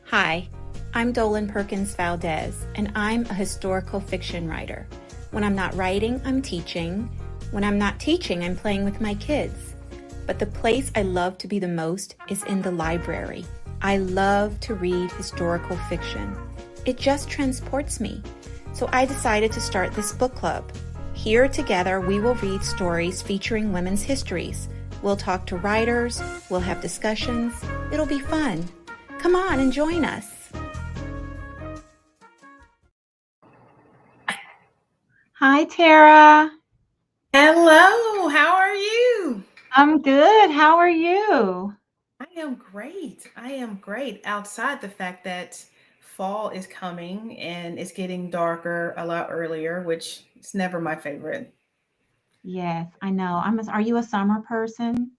Hi, I'm Dolen Perkins-Valdez, and I'm a historical fiction writer. When I'm not writing, I'm teaching. When I'm not teaching, I'm playing with my kids. But the place I love to be the most is in the library. I love to read historical fiction. It just transports me. So I decided to start this book club. Here together, we will read stories featuring women's histories. We'll talk to writers, we'll have discussions. It'll be fun. Come on and join us. Hi, Terah. Hello, how are you? I'm good. How are you? I am great. I am great. Outside the fact that fall is coming and it's getting darker a lot earlier, which is never my favorite. Yes, I know. Are you a summer person?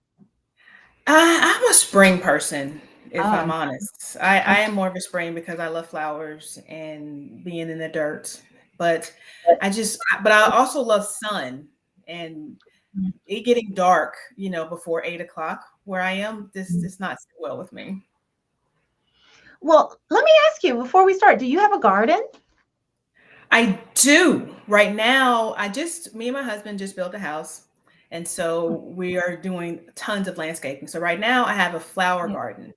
I'm a spring person, if I'm Oh, honest. I am more of a spring because I love flowers and being in the dirt. But but I also love sun and it getting dark, before 8 o'clock where I am. This does not sit well with me. well, let me ask you before we start, do you have a garden? I do. Right now, me and my husband just built a house. And so we are doing tons of landscaping. So right now I have a flower garden.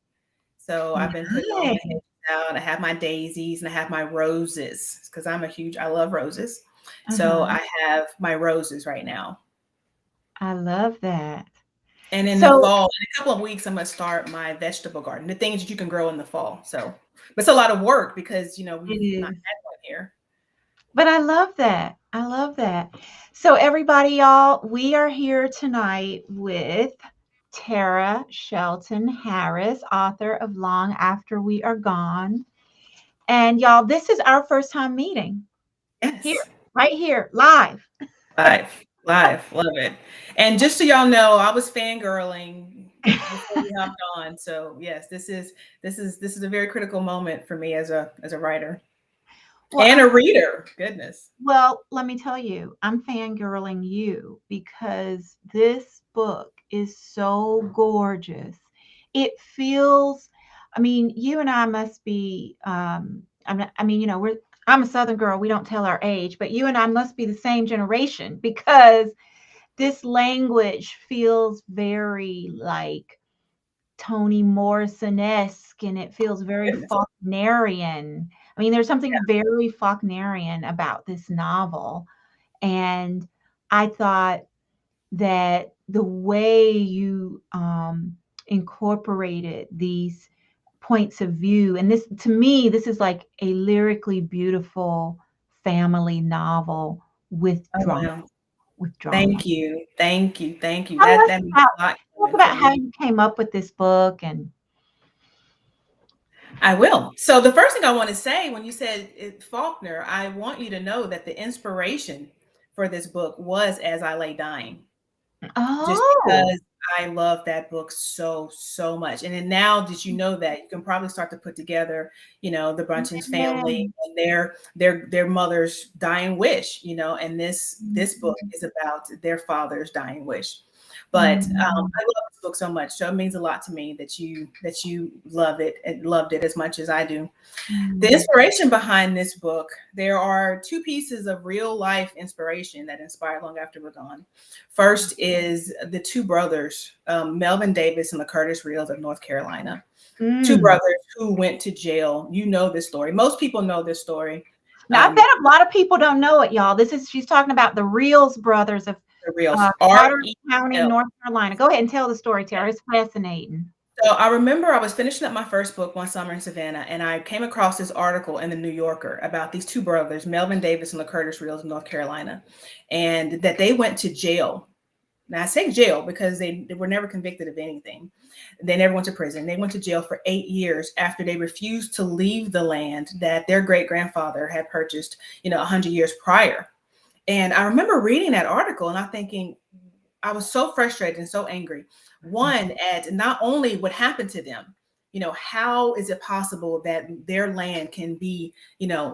So I've been putting all my Nice. hedges out. I have my daisies and I have my roses because I love roses. So Uh-huh. I have my roses right now. I love that. And in the So fall, in a couple of weeks, I'm going to start my vegetable garden, the things that you can grow in the fall. So, but it's a lot of work because, it we've not is. had one here. But I love that. I love that. So everybody, y'all, we are here tonight with Terah Shelton Harris, author of Long After We Are Gone. And y'all, this is our first time meeting here, Yes. right here, live. Live, love it. And just so y'all know, I was fangirling before we hopped on. So yes, this is a very critical moment for me as a writer Well, and a reader. Goodness. let me tell you, I'm fangirling you because this book is so gorgeous. It feels, I mean, you and I must be, I mean, I'm a Southern girl. We don't tell our age, but you and I must be the same generation because this language feels very like Toni Morrison-esque, and it feels very Goodness. Faulknerian. I mean, there's something very Faulknerian about this novel. And I thought that the way you incorporated these points of view, and this, to me, this is like a lyrically beautiful family novel with Oh drama, wow. with drama. Thank you. Thank you. Thank you. Tell us That means about, a lot talk coming about from how you. you came up with this book and I will. So the first thing I want to say when you said Faulkner, I want you to know that the inspiration for this book was As I Lay Dying. Just oh, because I love that book so, so much. And then now that you know that, you can probably start to put together, the Brunson's yeah. family and their mother's dying wish, and this book is about their father's dying wish. But I love this book so much. So it means a lot to me that you love it and loved it as much as I do. The inspiration behind this book, there are two pieces of real life inspiration that inspired long after we're gone. First is the two brothers, Melvin Davis and the Curtis Reels of North Carolina. Two brothers who went to jail. You know this story. Most people know this story. Now, I bet a lot of people don't know it, y'all. She's talking about the Reels brothers of The Reels, Carter County, North Carolina. Go ahead and tell the story, Terah. It's fascinating. So I remember I was finishing up my first book one summer in Savannah, and I came across this article in the New Yorker about these two brothers, Melvin Davis and the Curtis Reels of North Carolina, and that they went to jail. Now, I say jail because they were never convicted of anything. They never went to prison. They went to jail for 8 years after they refused to leave the land that their great-grandfather had purchased, 100 years prior. And I remember reading that article and I'm thinking, I was so frustrated and so angry. One, at not only what happened to them, how is it possible that their land can be,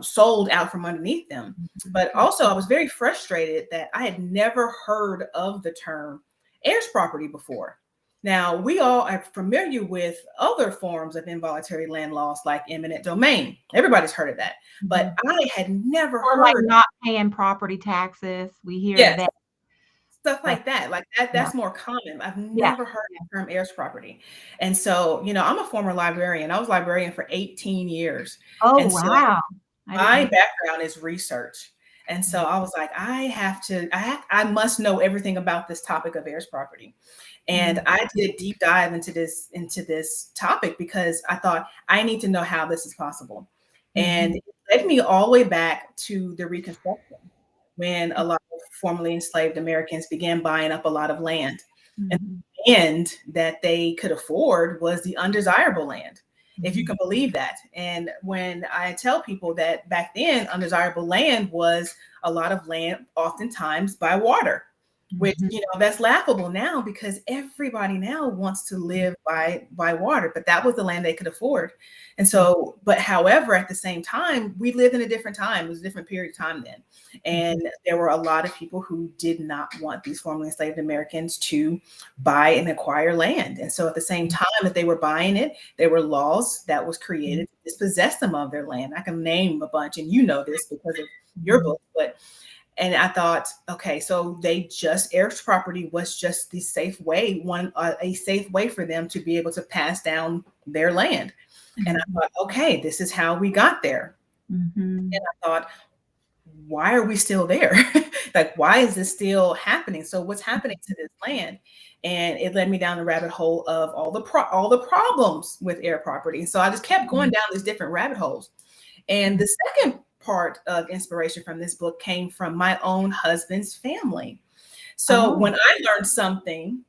sold out from underneath them? But also I was very frustrated that I had never heard of the term heirs property before. Now, we all are familiar with other forms of involuntary land loss, like eminent domain. Everybody's heard of that. But I had never heard like not paying property taxes. We hear that. Stuff like that. Like that's more common. I've never heard the term heirs property. And so, I'm a former librarian. I was librarian for 18 years. Oh, and wow. So my background is research. And so I was like, I must know everything about this topic of heirs property. And I did a deep dive into this topic because I thought I need to know how this is possible. And it led me all the way back to the Reconstruction, when a lot of formerly enslaved Americans began buying up a lot of land. And the land that they could afford was the undesirable land, if you can believe that. And when I tell people that back then, undesirable land was a lot of land, oftentimes by water, which, that's laughable now because everybody now wants to live by water, but that was the land they could afford. And so, but however, at the same time, we lived in a different time. It was a different period of time then. And there were a lot of people who did not want these formerly enslaved Americans to buy and acquire land. And so at the same time that they were buying it, there were laws that was created to dispossess them of their land. I can name a bunch, and this because of your book, and I thought, okay, so heirs property was just the safe way, a safe way for them to be able to pass down their land. And I thought, okay, this is how we got there. And I thought, why are we still there? Like, why is this still happening? So what's happening to this land? And it led me down the rabbit hole of all the problems with heir property. So I just kept going down these different rabbit holes. And the second part of inspiration from this book came from my own husband's family. So when I learned something,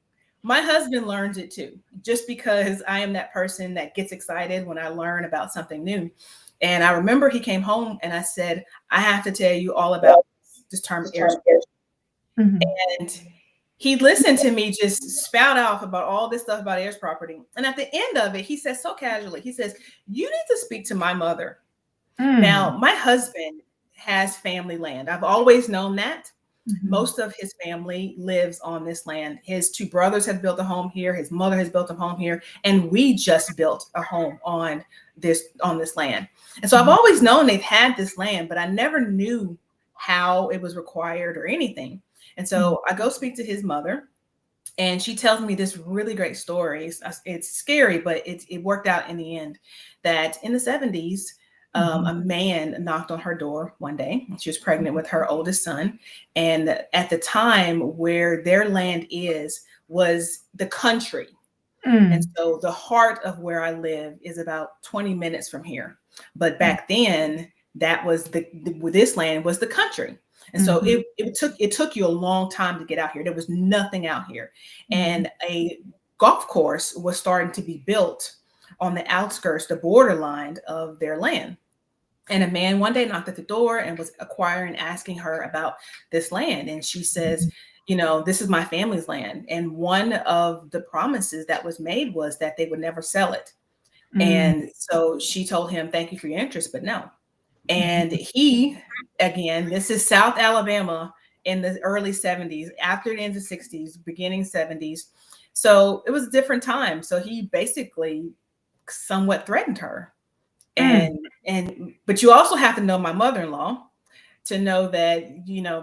my husband learns it too, just because I am that person that gets excited when I learn about something new. And I remember he came home and I said, I have to tell you all about this term heirs. And he listened to me just spout off about all this stuff about heirs property. And at the end of it, he says so casually, he says, you need to speak to my mother. Now, my husband has family land. I've always known that. Most of his family lives on this land. His two brothers have built a home here. His mother has built a home here. And we just built a home on this land. And so I've always known they've had this land, but I never knew how it was required or anything. And so I go speak to his mother, and she tells me this really great story. It's scary, but it worked out in the end, that in the 70s, a man knocked on her door one day. She was pregnant with her oldest son. And at the time where their land was the country. And so the heart of where I live is about 20 minutes from here. But back then, that was this land was the country. And so it took you a long time to get out here. There was nothing out here. And a golf course was starting to be built on the outskirts, the borderline of their land. And a man one day knocked at the door and was asking her about this land. And she says, this is my family's land. And one of the promises that was made was that they would never sell it. And so she told him, thank you for your interest, but no. And he, again, this is South Alabama in the early 70s, after the end of the 60s, beginning 70s. So it was a different time. So he basically somewhat threatened her. But you also have to know my mother-in-law to know that,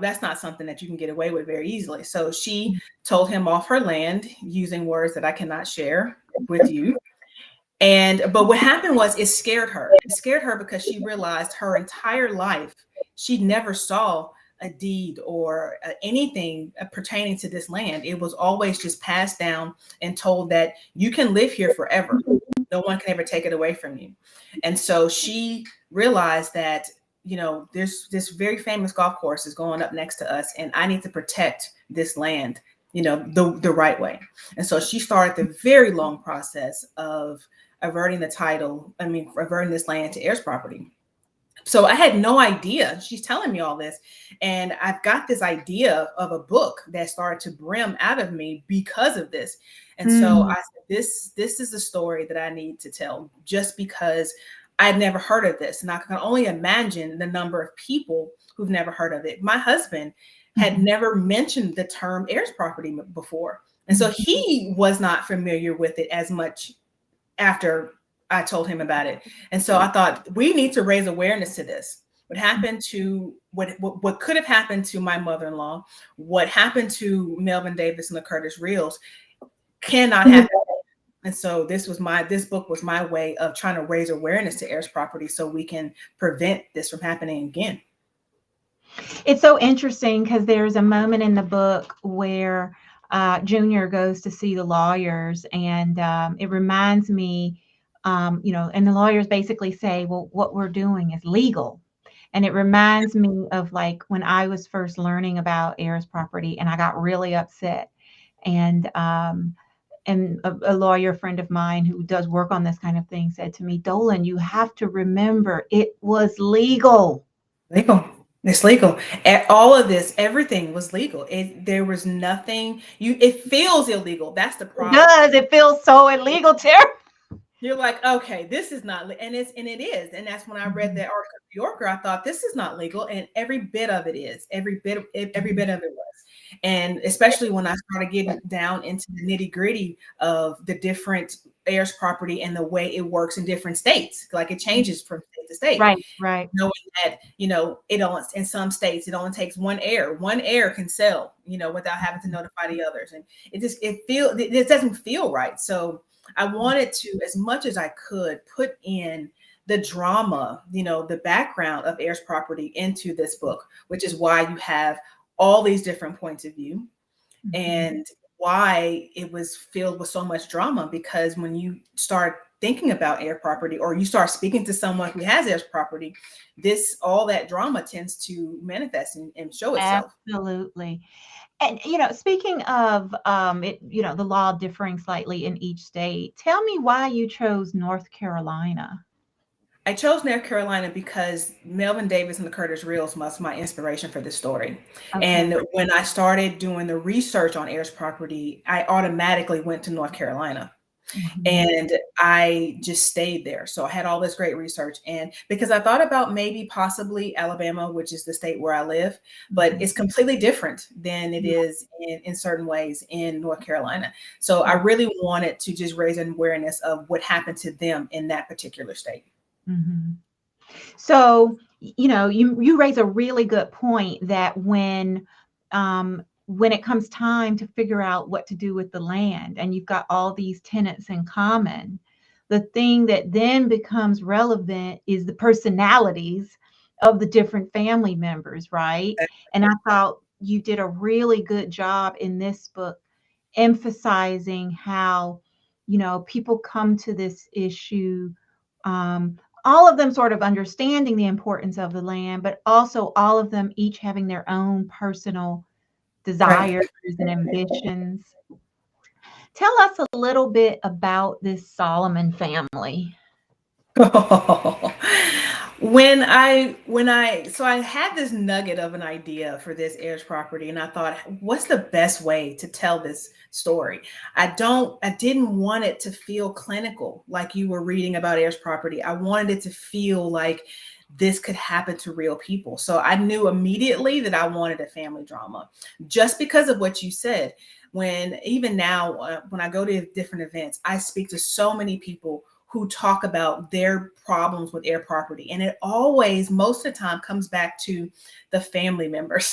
that's not something that you can get away with very easily. So she told him off her land using words that I cannot share with you. But what happened was it scared her. It scared her because she realized her entire life, she never saw a deed or anything pertaining to this land. It was always just passed down and told that you can live here forever. No one can ever take it away from you. And so she realized that, there's this very famous golf course is going up next to us, and I need to protect this land, the right way. And so she started the very long process of averting this land to heirs property. So I had no idea. She's telling me all this, and I've got this idea of a book that started to brim out of me because of this. And so I said, this is a story that I need to tell, just because I'd never heard of this. And I can only imagine the number of people who've never heard of it. My husband had never mentioned the term heirs property before. And so he was not familiar with it as much after I told him about it. And so I thought, we need to raise awareness to this. What happened to what could have happened to my mother-in-law, what happened to Melvin Davis and the Curtis Reels cannot happen. And so this book was my way of trying to raise awareness to heirs property so we can prevent this from happening again. It's so interesting because there's a moment in the book where Junior goes to see the lawyers, and it reminds me, and the lawyers basically say, well, what we're doing is legal. And it reminds me of like when I was first learning about heirs property, and I got really upset. And a lawyer friend of mine who does work on this kind of thing said to me, Dolen, you have to remember it was legal. It's legal. All of this, everything was legal. There was nothing. It feels illegal. That's the problem. It does. It feels so illegal, Terah. You're like, okay, this is not, and it is. And that's when I read that article in New Yorker, I thought this is not legal. And every bit of it is. Every bit of it was. And especially when I started getting down into the nitty-gritty of the different heirs property and the way it works in different states. Like it changes from state to state. Right. Knowing that, it only, in some states, it only takes one heir. One heir can sell, without having to notify the others. And it doesn't feel right. So I wanted to, as much as I could, put in the drama, the background of heirs property into this book, which is why you have all these different points of view and why it was filled with so much drama. Because when you start thinking about heir property, or you start speaking to someone who has heirs property, all that drama tends to manifest and show itself. Absolutely. And, speaking of the law differing slightly in each state, tell me why you chose North Carolina. I chose North Carolina because Melvin Davis and the Curtis Reels was my inspiration for this story. Okay. And when I started doing the research on heirs property, I automatically went to North Carolina. And I just stayed there. So I had all this great research. And because I thought about maybe possibly Alabama, which is the state where I live, but it's completely different than it is in certain ways in North Carolina. So I really wanted to just raise an awareness of what happened to them in that particular state. So, you raise a really good point that when it comes time to figure out what to do with the land and you've got all these tenants in common, the thing that then becomes relevant is the personalities of the different family members, right? And I thought you did a really good job in this book emphasizing how, people come to this issue, all of them sort of understanding the importance of the land, but also all of them each having their own personal desires and ambitions. Tell us a little bit about this Solomon family. So I had this nugget of an idea for this heirs property, and I thought, what's the best way to tell this story? I didn't want it to feel clinical, like you were reading about heirs property. I wanted it to feel like this could happen to real people. So I knew immediately that I wanted a family drama, just because of what you said. When even now, when I go to different events, I speak to so many people who talk about their problems with air property. And it always, most of the time, comes back to the family members,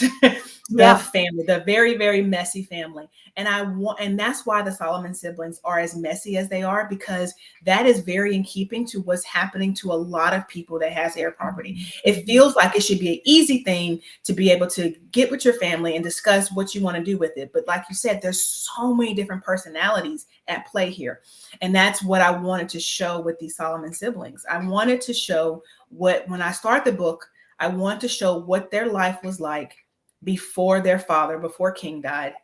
the family, the very, very messy family. And that's why the Solomon siblings are as messy as they are, because that is very in keeping to what's happening to a lot of people that has air property. It feels like it should be an easy thing to be able to get with your family and discuss what you want to do with it. But like you said, there's so many different personalities at play here. And that's what I wanted to show with these Solomon siblings. I wanted to show when I start the book, I want to show what their life was like before their father, before King died,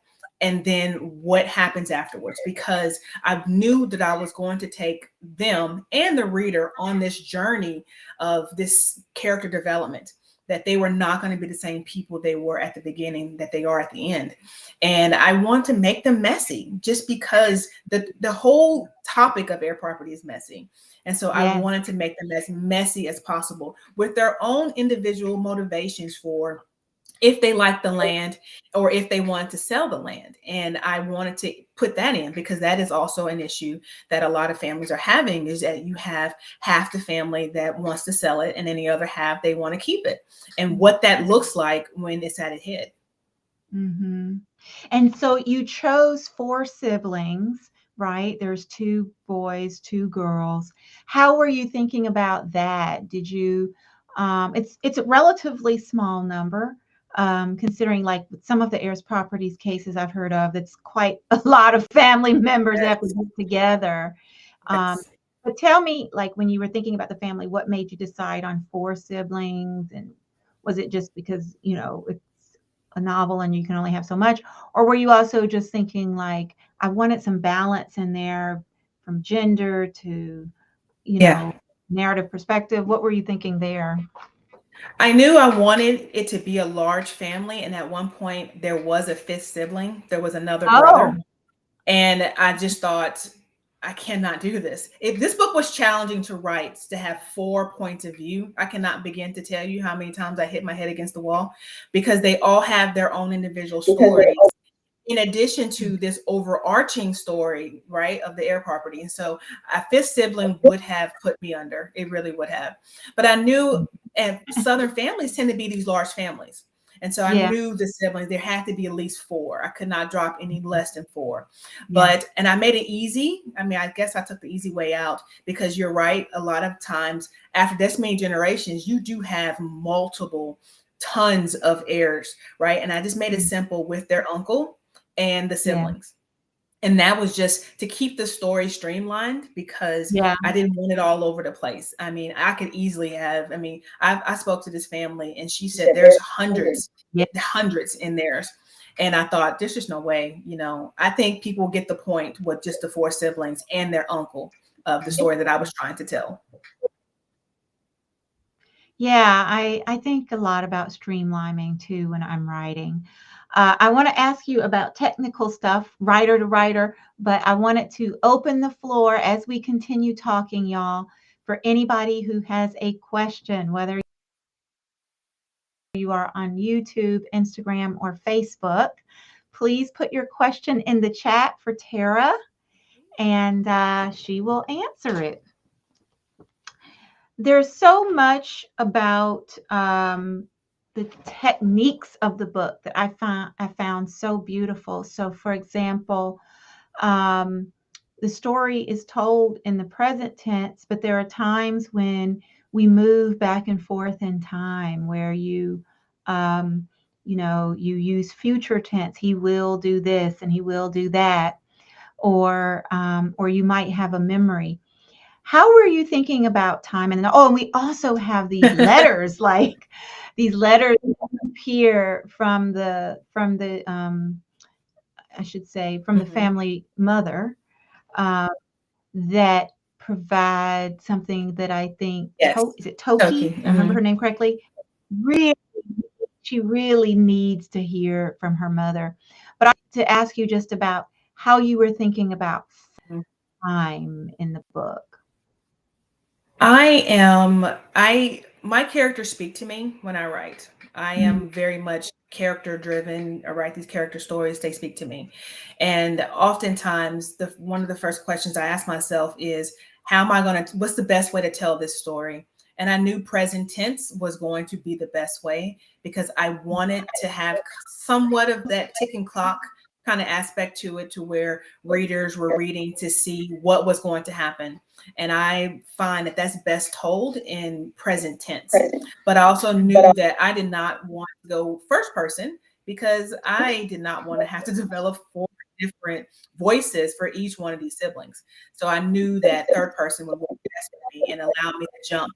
and then what happens afterwards, because I knew that I was going to take them and the reader on this journey of this character development, that they were not going to be the same people they were at the beginning that they are at the end. And I want to make them messy, just because the whole topic of air property is messy. And so I wanted to make them as messy as possible, with their own individual motivations for if they like the land or if they wanted to sell the land. And I wanted to put that in, because that is also an issue that a lot of families are having, is that you have half the family that wants to sell it, and then the other half, they want to keep it, and what that looks like when it's at its head. Mm-hmm. And so you chose 4 siblings, right? There's 2 boys, 2 girls. How were you thinking about that? Did you, it's a relatively small number, considering like some of the heirs properties cases I've heard of, that's quite a lot of family members that have to get together. But tell me, like, when you were thinking about the family, what made you decide on 4 siblings? And was it just because, you know, it's a novel and you can only have so much? Or were you also just thinking like, I wanted some balance in there, from gender to, you know, narrative perspective? What were you thinking there? I knew I wanted it to be a large family. And at one point there was a 5th sibling. There was another brother. And I just thought, I cannot do this. If this book was challenging to write, to have 4 points of view, I cannot begin to tell you how many times I hit my head against the wall, because they all have their own individual stories, in addition to this overarching story, right, of the air property. And so a 5th sibling would have put me under. It really would have. But I knew, and Southern families tend to be these large families. And so I knew the siblings, there had to be at least 4. I could not drop any less than 4. And I made it easy. I mean, I guess I took the easy way out, because you're right. A lot of times after this many generations, you do have multiple tons of heirs, right? And I just made it simple with their uncle and the siblings. And that was just to keep the story streamlined, because I didn't want it all over the place. I mean, I could easily have, I spoke to this family and she said there's hundreds in theirs. And I thought, there's just no way, you know. I think people get the point with just the 4 siblings and their uncle of the story that I was trying to tell. Yeah, I think a lot about streamlining too when I'm writing. I want to ask you about technical stuff, writer to writer, but I wanted to open the floor as we continue talking, y'all, for anybody who has a question, whether you are on YouTube, Instagram, or Facebook. Please put your question in the chat for Terah, and she will answer it. There's so much about the techniques of the book that I found so beautiful. So, for example, the story is told in the present tense, but there are times when we move back and forth in time, where you use future tense. He will do this and he will do that, or you might have a memory. How were you thinking about time? And we also have these letters, like these letters appear from the I should say from the family mother, that provide something that I think, is it Toki? I remember her name correctly. Really, she really needs to hear from her mother. But I want to ask you just about how you were thinking about time in the book. my characters speak to me when I write. I am very much character driven. I write these character stories, they speak to me. And oftentimes one of the first questions I ask myself is, what's the best way to tell this story? And I knew present tense was going to be the best way because I wanted to have somewhat of that ticking clock kind of aspect to it, to where readers were reading to see what was going to happen. And I find that that's best told in present tense. But I also knew that I did not want to go first person because I did not want to have to develop 4 different voices for each one of these siblings. So I knew that third person would work best for me and allow me to jump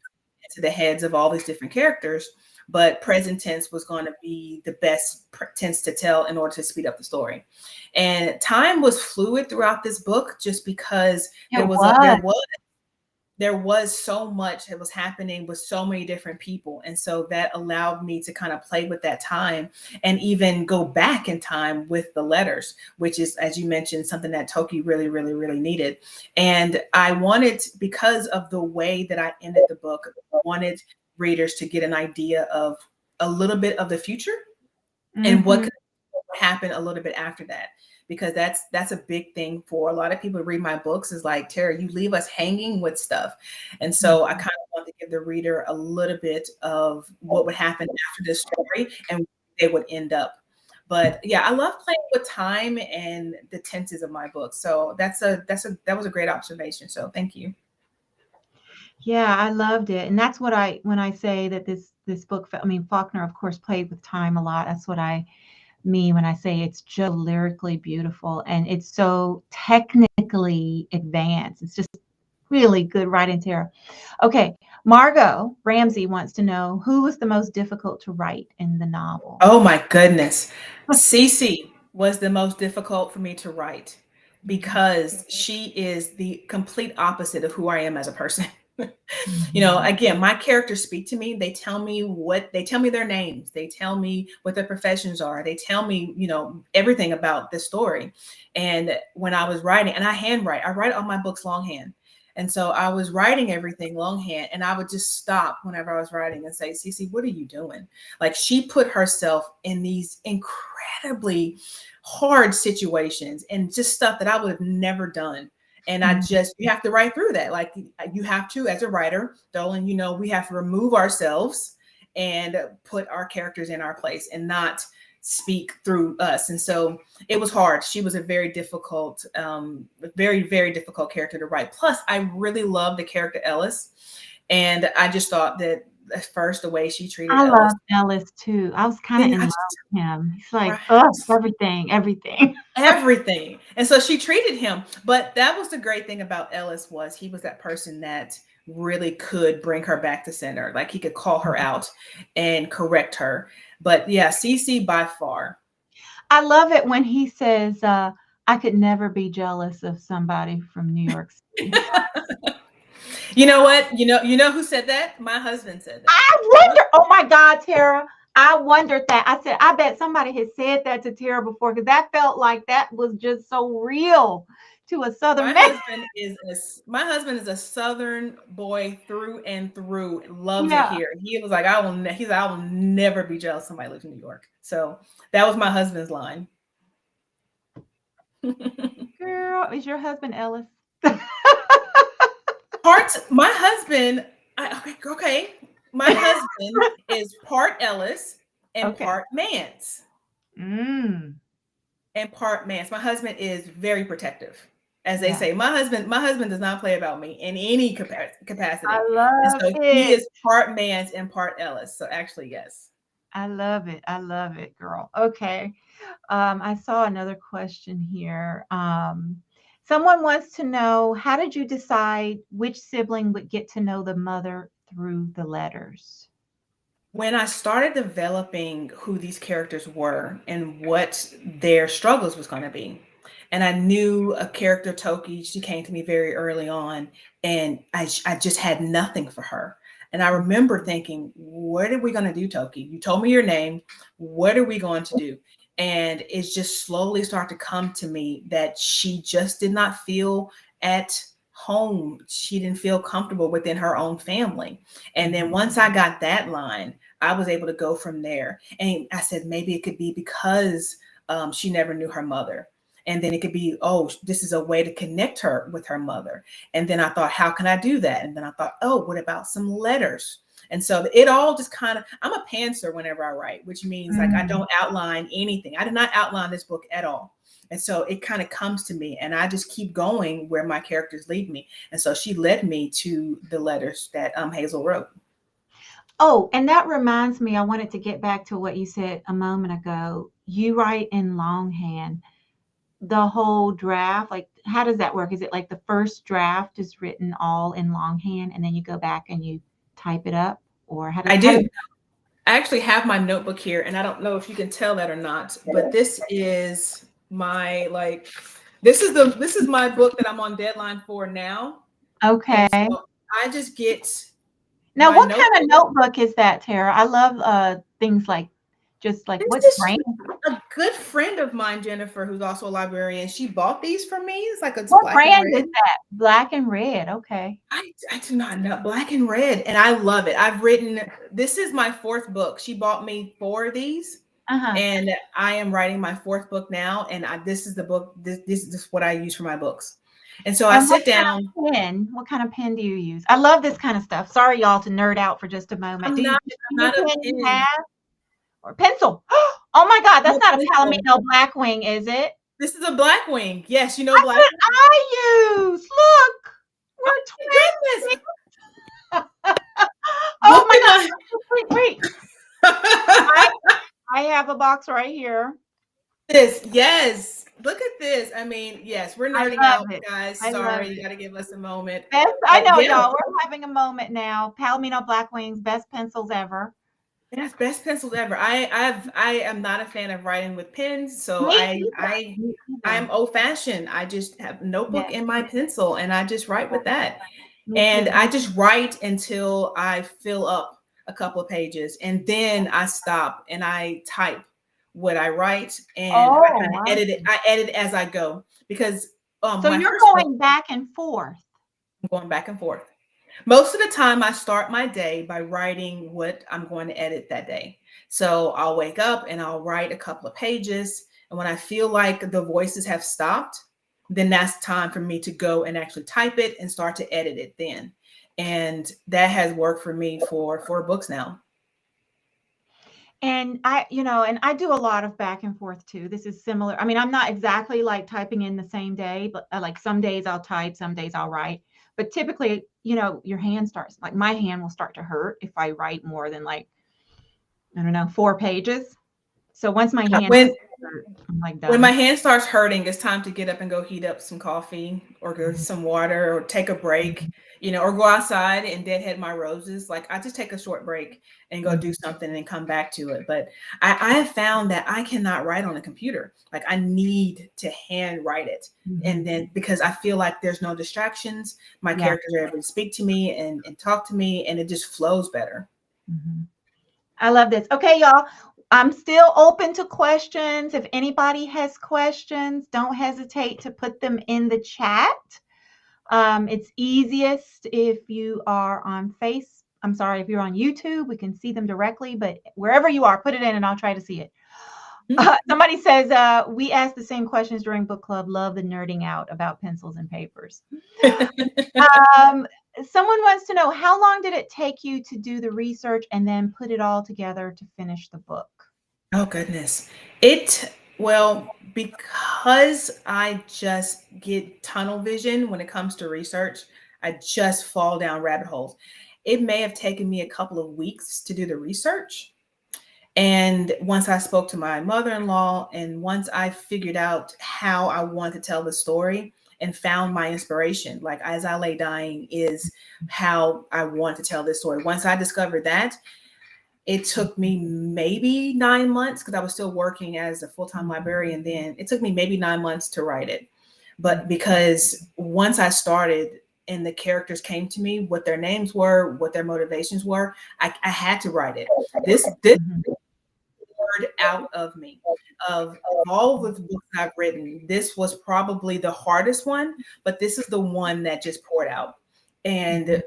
into the heads of all these different characters. But present tense was going to be the best tense to tell in order to speed up the story. And time was fluid throughout this book just because there was so much that was happening with so many different people. And so that allowed me to kind of play with that time and even go back in time with the letters, which is, as you mentioned, something that Toki really, really, really needed. And I wanted, because of the way that I ended the book, I wanted readers to get an idea of a little bit of the future and what could happen a little bit after that. Because that's a big thing for a lot of people to read my books, is like, Terah, you leave us hanging with stuff. And so I kind of want to give the reader a little bit of what would happen after this story and where they would end up. But yeah, I love playing with time and the tenses of my book. So that was a great observation. So thank you. Yeah, I loved it. And that's what when I say that this book, I mean, Faulkner, of course, played with time a lot. That's what I mean when I say it's just lyrically beautiful and it's so technically advanced. It's just really good writing, Terah. Okay, Margot Ramsey wants to know, who was the most difficult to write in the novel? Oh my goodness. Cece was the most difficult for me to write because she is the complete opposite of who I am as a person. You know, again, my characters speak to me. They tell me their names. They tell me what their professions are. They tell me, you know, everything about the story. And when I was writing, and I write all my books longhand. And so I was writing everything longhand, and I would just stop whenever I was writing and say, Cece, what are you doing? Like, she put herself in these incredibly hard situations and just stuff that I would have never done. And you have to write through that. Like, you have to, as a writer, Dolen, you know, we have to remove ourselves and put our characters in our place and not speak through us. And so it was hard. She was a very difficult, very, very difficult character to write. Plus, I really loved the character Ellis. And I just thought that at first, the way she treated Ellis. I love Ellis too. I was kind of in love with him. He's like, oh, everything. Everything. And so she treated him. But that was the great thing about Ellis, was he was that person that really could bring her back to center. Like, he could call her out and correct her. But yeah, Cece by far. I love it when he says, I could never be jealous of somebody from New York City. You know what? You know who said that? My husband said that. I wonder. Oh my God, Terah. I wondered that. I said, I bet somebody has said that to Terah before, because that felt like that was just so real to a Southern man. My husband is a Southern boy through and through. Loves it here. He was like, I will never be jealous of somebody who lives in New York. So that was my husband's line. Girl, is your husband Ellis? My husband is part Ellis and part Mance. And part Mance. My husband is very protective. As they say, my husband does not play about me in any capacity. I love it. He is part Mance and part Ellis. So actually, yes. I love it, girl. Okay. I saw another question here. Someone wants to know, how did you decide which sibling would get to know the mother through the letters? When I started developing who these characters were and what their struggles was going to be, and I knew a character, Toki, she came to me very early on, and I just had nothing for her. And I remember thinking, what are we going to do, Toki? You told me your name. What are we going to do? And it's just slowly started to come to me that she just did not feel at home, she didn't feel comfortable within her own family. And then once I got that line, I was able to go from there. And I said, maybe it could be because she never knew her mother. And then it could be, oh, this is a way to connect her with her mother. And then I thought, how can I do that? And then I thought, oh, what about some letters? And so it all just kind of, I'm a pantser whenever I write, which means like I don't outline anything. I did not outline this book at all. And so it kind of comes to me and I just keep going where my characters lead me. And so she led me to the letters that Hazel wrote. Oh, and that reminds me, I wanted to get back to what you said a moment ago. You write in longhand. The whole draft, like how does that work? Is it like the first draft is written all in longhand and then you go back and you type it up, or how does I do? I actually have my notebook here, and I don't know if you can tell that or not, but this is my this is my book that I'm on deadline for now. Okay. So I just get now. What kind of notebook is that, Terah? I love things like just like what brand? A good friend of mine, Jennifer, who's also a librarian, she bought these for me. It's like what brand is that? Black and red. Okay. I do not know. Black and red, and I love it. I've written. This is my 4th book. She bought me 4 of these, and I am writing my 4th book now. And this is the book. This is what I use for my books. And so I sit down. What kind of pen do you use? I love this kind of stuff. Sorry, y'all, to nerd out for just a moment. I'm not a pen. Or pencil. Oh my God, that's not a Palomino Blackwing, is it? This is a Blackwing. Yes, you know Blackwing. That's what I use. Look, we're twins. Oh my God! Wait. I have a box right here. Yes. Look at this. I mean, yes, we're nerding out, guys. Sorry, you got to give us a moment. I know, y'all. We're having a moment now. Palomino Blackwings, best pencils ever. Yes, best pencils ever. I am not a fan of writing with pens, so I'm old fashioned. I just have a notebook and my pencil, and I just write with that. And I just write until I fill up a couple of pages, and then I stop and I type what I write, and I kind of edit it. I edit as I go because so you're going back and forth. I'm going back and forth. Most of the time I start my day by writing what I'm going to edit that day. So I'll wake up and I'll write a couple of pages. And when I feel like the voices have stopped, then that's time for me to go and actually type it and start to edit it then. And that has worked for me for 4 books now. And I do a lot of back and forth too. This is similar. I mean, I'm not exactly like typing in the same day, but like some days I'll type, some days I'll write. But typically, your hand starts, like my hand will start to hurt if I write more than 4 pages. So once my hand I'm like done. When my hand starts hurting, it's time to get up and go heat up some coffee or go some water or take a break, or go outside and deadhead my roses. Like I just take a short break and go do something and come back to it. But I have found that I cannot write on a computer. Like I need to hand write it. And then because I feel like there's no distractions, my characters are able to speak to me and talk to me, and it just flows better. I love this. Okay, y'all. I'm still open to questions. If anybody has questions, don't hesitate to put them in the chat. It's easiest if you are on if you're on YouTube, we can see them directly, but wherever you are, put it in and I'll try to see it. Somebody says, we asked the same questions during book club. Love the nerding out about pencils and papers. Someone wants to know, how long did it take you to do the research and then put it all together to finish the book? Oh, goodness. Because I just get tunnel vision when it comes to research, I just fall down rabbit holes. It may have taken me a couple of weeks to do the research. And once I spoke to my mother-in-law, and once I figured out how I wanted to tell the story and found my inspiration, like As I Lay Dying is how I want to tell this story. Once I discovered that, it took me maybe 9 months because I was still working as a full-time librarian then. It took me maybe 9 months to write it. But because once I started and the characters came to me, what their names were, what their motivations were, I had to write it. This poured out of me. Of all of the books I've written, this was probably the hardest one, but this is the one that just poured out. And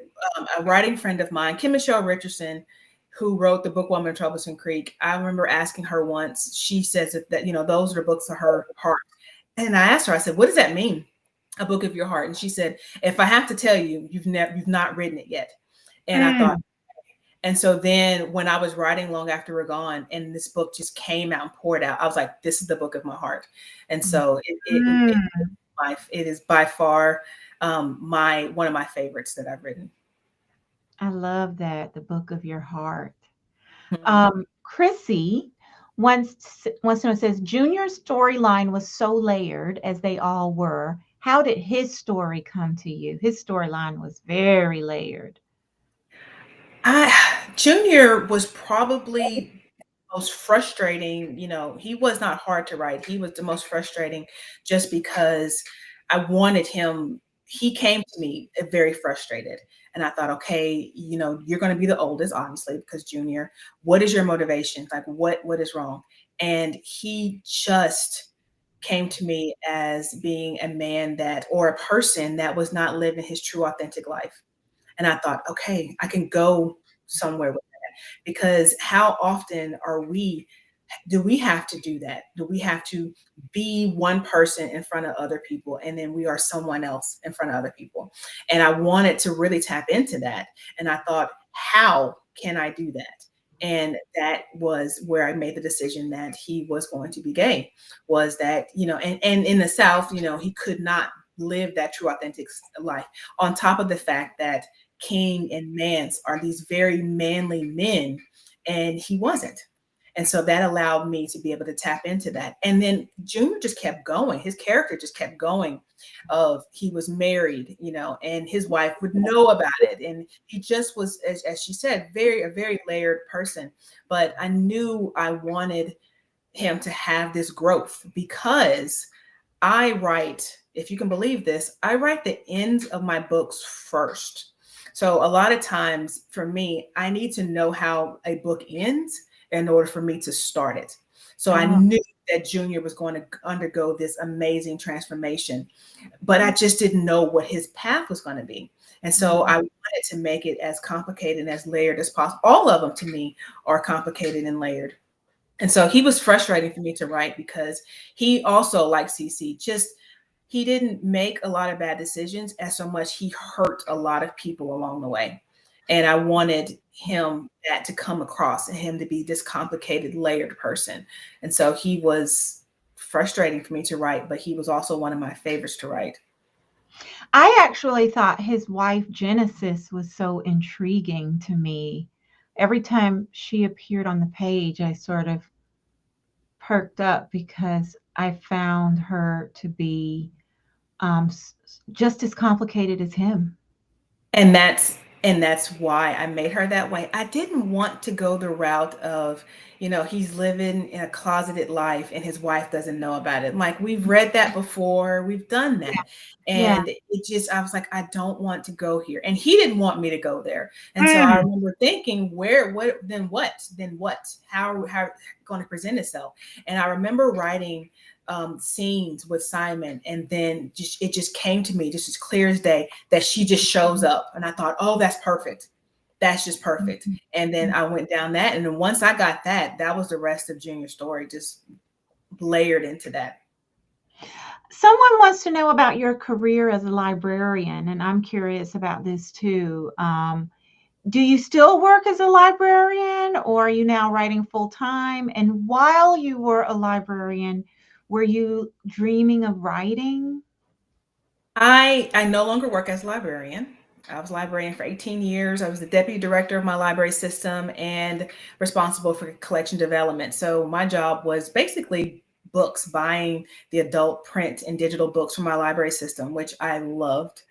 a writing friend of mine, Kim Michelle Richardson, who wrote the book Woman in Troublesome Creek, I remember asking her once, she says that, you know, those are books of her heart. And I asked her, I said, what does that mean? A book of your heart? And she said, if I have to tell you, you've not written it yet. And I thought, and so then when I was writing Long After We're Gone and this book just came out and poured out, I was like, this is the book of my heart. And so it is by far one of my favorites that I've written. I love that, the book of your heart. Mm-hmm. Chrissy once to know, says, Junior's storyline was so layered, as they all were. How did his story come to you? His storyline was very layered. Junior was probably the most frustrating. You know, he was not hard to write. He was the most frustrating just because I wanted him. He came to me very frustrated. And I thought, okay, you know, you're going to be the oldest, obviously, because Junior, what is your motivation? Like, what is wrong? And he just came to me as being a man that, or a person that was not living his true, authentic life. And I thought, okay, I can go somewhere with that, because how often do we have to do that? Do we have to be one person in front of other people and then we are someone else in front of other people? And I wanted to really tap into that. And I thought, how can I do that? And that was where I made the decision that he was going to be gay. Was that, you know, and in the South, you know, he could not live that true, authentic life. On top of the fact that King and Mance are these very manly men, and he wasn't. And so that allowed me to be able to tap into that. And then Junior just kept going. His character just kept going. Of he was married, you know, and his wife would know about it. And he just was, as she said, a very layered person. But I knew I wanted him to have this growth, because I write, if you can believe this, I write the ends of my books first. So a lot of times for me, I need to know how a book ends in order for me to start it. So I knew that Junior was going to undergo this amazing transformation, but I just didn't know what his path was going to be. And so I wanted to make it as complicated and as layered as possible. All of them to me are complicated and layered. And so he was frustrating for me to write, because he also, like CC, he didn't make a lot of bad decisions as so much he hurt a lot of people along the way. And I wanted that to come across, and him to be this complicated, layered person. And so he was frustrating for me to write, but he was also one of my favorites to write. I actually thought his wife, Genesis, was so intriguing to me. Every time she appeared on the page, I sort of perked up, because I found her to be just as complicated as him. And that's why I made her that way. I didn't want to go the route of, you know, he's living in a closeted life and his wife doesn't know about it. Like, we've read that before, we've done that. And it just, I was like, I don't want to go here. And he didn't want me to go there. And so I remember thinking, then what? How going to present itself? And I remember writing scenes with Simon, and then it just came to me just as clear as day that she just shows up, and I thought, oh, that's perfect. That's just perfect. And then I went down that, and then once I got that was the rest of Junior's story, just layered into that. Someone wants to know about your career as a librarian, and I'm curious about this too. Do you still work as a librarian, or are you now writing full time? And while you were a librarian, were you dreaming of writing? I no longer work as a librarian. I was a librarian for 18 years. I was the deputy director of my library system and responsible for collection development. So my job was basically books, buying the adult print and digital books from my library system, which I loved.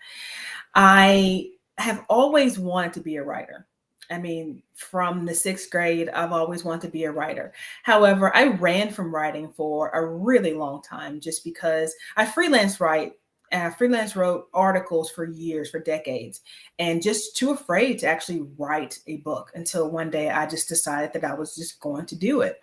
I have always wanted to be a writer. I mean, from the 6th grade, I've always wanted to be a writer. However, I ran from writing for a really long time, just because I freelance write and I freelance wrote articles for years, for decades, and just too afraid to actually write a book until one day I just decided that I was just going to do it.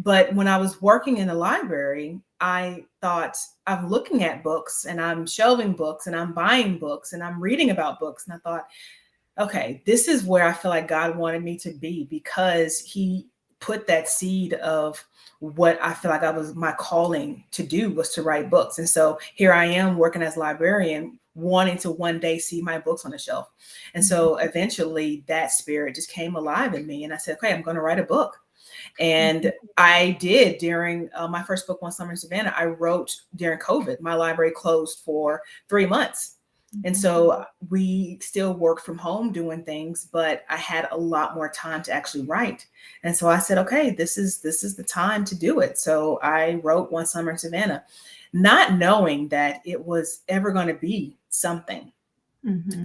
But when I was working in the library, I thought, I'm looking at books and I'm shelving books and I'm buying books and I'm reading about books. And I thought, okay, this is where I feel like God wanted me to be, because he put that seed of what I feel like I was, my calling to do was to write books. And so here I am working as a librarian, wanting to one day see my books on the shelf. And so eventually that spirit just came alive in me. And I said, okay, I'm going to write a book. And I did during my first book, One Summer in Savannah. I wrote during COVID. My library closed for 3 months. And so we still worked from home doing things, but I had a lot more time to actually write. And so I said, okay, this is the time to do it. So I wrote One Summer in Savannah, not knowing that it was ever going to be something.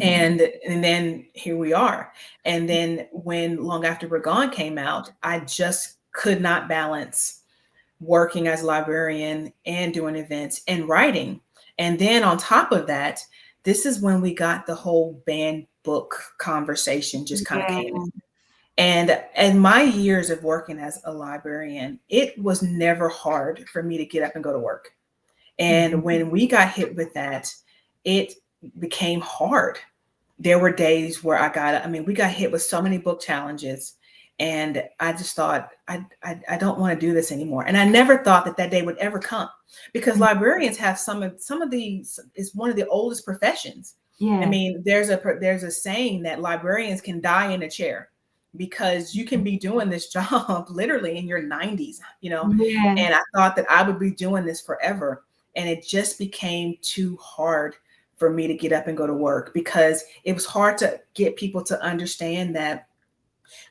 And then here we are. And then when Long After We're Gone came out, I just could not balance working as a librarian and doing events and writing. And then on top of that, this is when we got the whole banned book conversation just kind of came in. And my years of working as a librarian, it was never hard for me to get up and go to work. And when we got hit with that, it became hard. There were days where we got hit with so many book challenges. And I just thought, I don't want to do this anymore. And I never thought that day would ever come, because librarians have some of these, is one of the oldest professions. Yeah. I mean, there's a saying that librarians can die in a chair, because you can be doing this job literally in your 90s, Yeah. And I thought that I would be doing this forever. And it just became too hard for me to get up and go to work, because it was hard to get people to understand that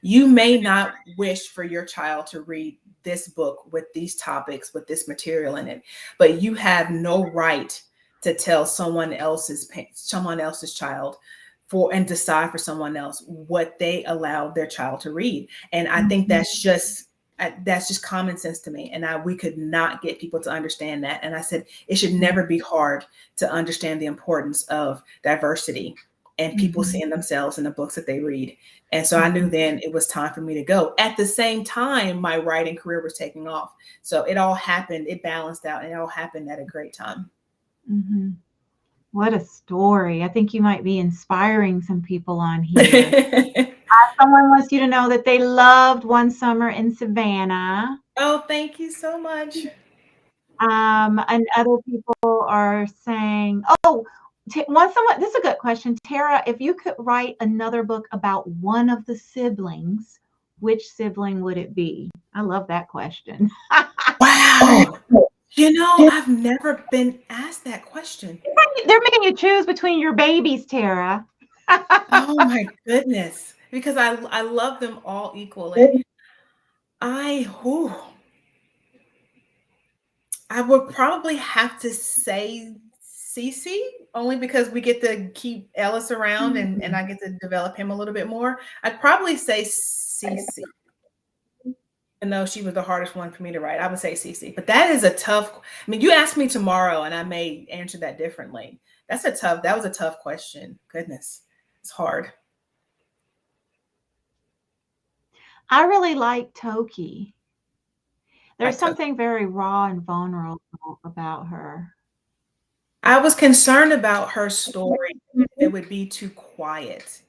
you may not wish for your child to read this book with these topics, with this material in it, but you have no right to tell someone else's child and decide for someone else what they allow their child to read. And I think that's just common sense to me. And we could not get people to understand that. And I said, it should never be hard to understand the importance of diversity and people seeing themselves in the books that they read. And so I knew then it was time for me to go. At the same time, my writing career was taking off. So it all happened, it balanced out, and it all happened at a great time. What a story. I think you might be inspiring some people on here. Someone wants you to know that they loved One Summer in Savannah. Oh, thank you so much. And other people are saying, this is a good question. Terah, if you could write another book about one of the siblings, which sibling would it be? I love that question. Wow. I've never been asked that question. They're making you choose between your babies, Terah. Oh my goodness. Because I love them all equally. I would probably have to say Cece, only because we get to keep Ellis around and I get to develop him a little bit more. I'd probably say Cece. Even though she was the hardest one for me to write, I would say Cece. But that is a tough, you ask me tomorrow and I may answer that differently. That was a tough question. Goodness, it's hard. I really like Toki. There's something very raw and vulnerable about her. I was concerned about her story. It would be too quiet.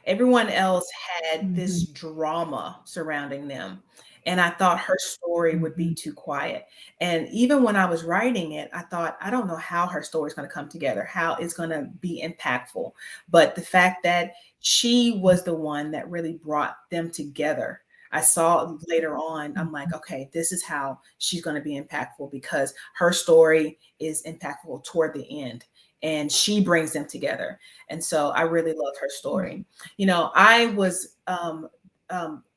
Everyone else had this drama surrounding them. And I thought her story would be too quiet. And even when I was writing it, I thought, I don't know how her story is going to come together, how it's going to be impactful. But the fact that she was the one that really brought them together, I saw later on, I'm like, okay, this is how she's going to be impactful, because her story is impactful toward the end and she brings them together. And so I really love her story. I was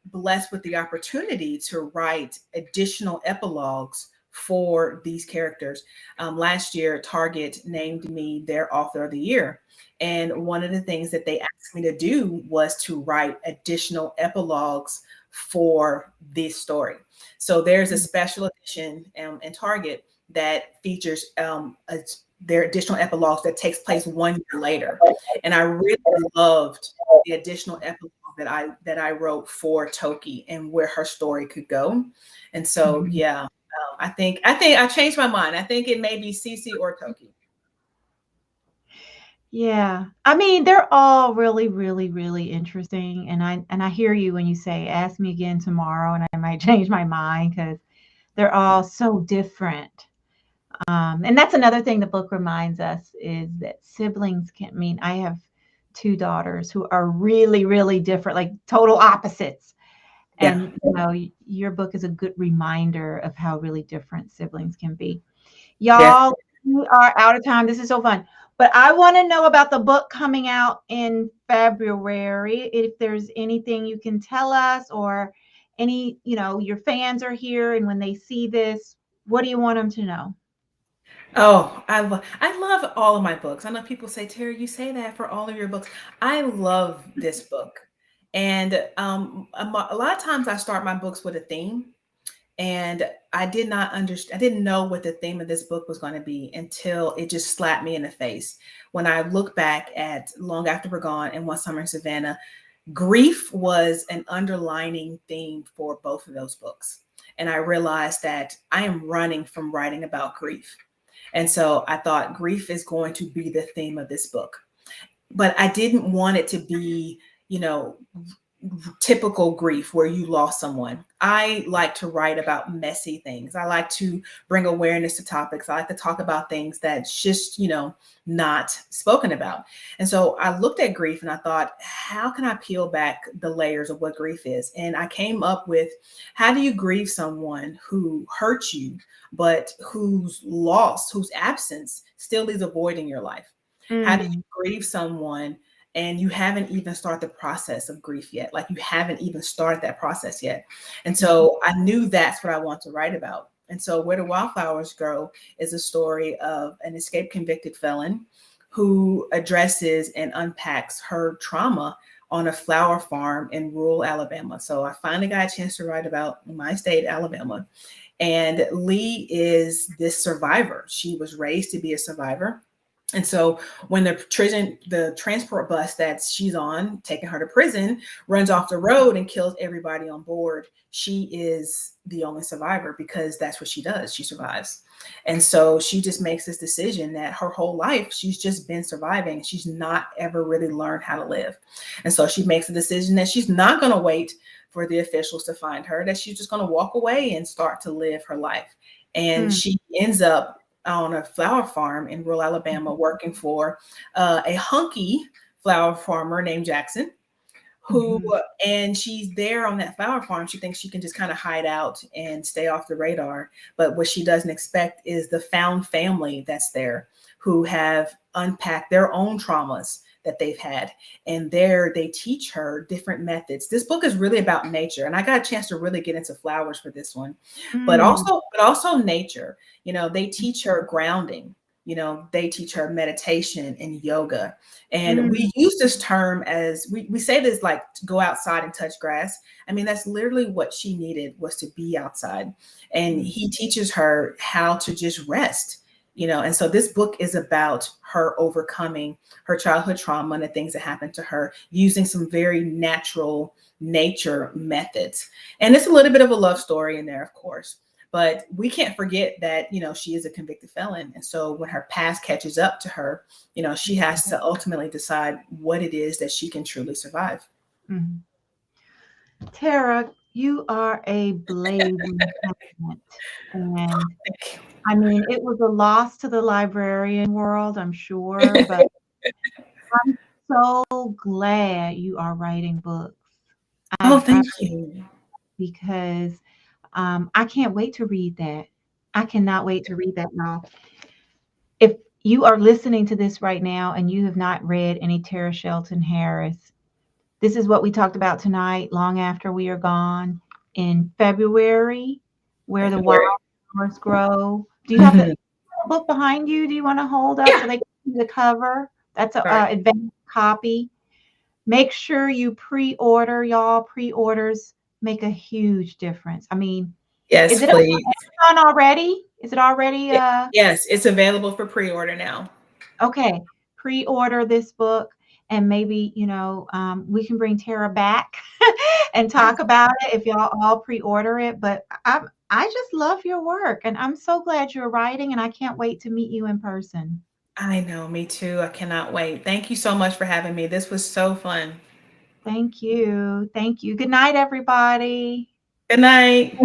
blessed with the opportunity to write additional epilogues for these characters. Last year, Target named me their author of the year. And one of the things that they asked me to do was to write additional epilogues for this story. So there's a special edition in Target that features their additional epilogues that takes place 1 year later. And I really loved the additional epilogue that I wrote for Toki and where her story could go. And so, yeah, I think I changed my mind. I think it may be Cece or Toki. Yeah. I mean, they're all really, really, really interesting. And I hear you when you say, ask me again tomorrow, and I might change my mind because they're all so different. And that's another thing the book reminds us is that siblings can mean I have two daughters who are really, really different, like total opposites. Yeah. And your book is a good reminder of how really different siblings can be. Yeah. Y'all, we are out of time. This is so fun. But I want to know about the book coming out in February. If there's anything you can tell us, or any, your fans are here, and when they see this, what do you want them to know? Oh, I love all of my books. I know people say, Terry, you say that for all of your books. I love this book. And a lot of times I start my books with a theme. And I did not understand, I didn't know what the theme of this book was going to be until it just slapped me in the face. When I look back at Long After We're Gone and One Summer in Savannah, grief was an underlining theme for both of those books. And I realized that I am running from writing about grief. And so I thought grief is going to be the theme of this book. But I didn't want it to be, typical grief where you lost someone. I like to write about messy things. I like to bring awareness to topics. I like to talk about things that's just, not spoken about. And so I looked at grief and I thought, how can I peel back the layers of what grief is? And I came up with, how do you grieve someone who hurt you, but whose loss, whose absence still leaves a void in your life? How do you grieve someone and you haven't even started the process of grief yet? Like, you haven't even started that process yet. And so I knew that's what I want to write about. And so Where the Wildflowers Grow is a story of an escaped convicted felon who addresses and unpacks her trauma on a flower farm in rural Alabama. So I finally got a chance to write about my state, Alabama. And Lee is this survivor. She was raised to be a survivor. And so when the transport bus that she's on, taking her to prison, runs off the road and kills everybody on board, she is the only survivor because that's what she does. She survives. And so she just makes this decision that her whole life, she's just been surviving. She's not ever really learned how to live. And so she makes a decision that she's not going to wait for the officials to find her, that she's just going to walk away and start to live her life. And she ends up on a flower farm in rural Alabama, working for a hunky flower farmer named Jackson, who, and she's there on that flower farm. She thinks she can just kind of hide out and stay off the radar. But what she doesn't expect is the found family that's there, who have unpacked their own traumas that they've had. And there they teach her different methods. This book is really about nature. And I got a chance to really get into flowers for this one, but also nature. They teach her grounding. They teach her meditation and yoga. And we use this term as we say this, like, to go outside and touch grass. I mean, that's literally what she needed, was to be outside. And he teaches her how to just rest. And so this book is about her overcoming her childhood trauma and the things that happened to her using some very natural nature methods. And it's a little bit of a love story in there, of course, but we can't forget that, she is a convicted felon. And so when her past catches up to her, she has to ultimately decide what it is that she can truly survive. Terah, you are a blazing talent. And I mean, it was a loss to the librarian world, I'm sure, but I'm so glad you are writing books. Thank you. Because I can't wait to read that. I cannot wait to read that, y'all. If you are listening to this right now and you have not read any Terah Shelton Harris, this is what we talked about tonight, Long After We Are Gone, in February, Where the Wildflowers Grow. Do you have the book behind you? Do you want to hold up so they can see the cover? That's an advanced copy. Make sure you pre-order, y'all. Pre-orders make a huge difference. I mean, yes, is it please. on Amazon already? Is it already? Yes, it's available for pre-order now. Okay, pre-order this book, and maybe, we can bring Terah back and talk about it if y'all all pre-order it. But I just love your work, and I'm so glad you're writing, and I can't wait to meet you in person. I know, me too. I cannot wait. Thank you so much for having me. This was so fun. Thank you. Thank you. Good night, everybody. Good night.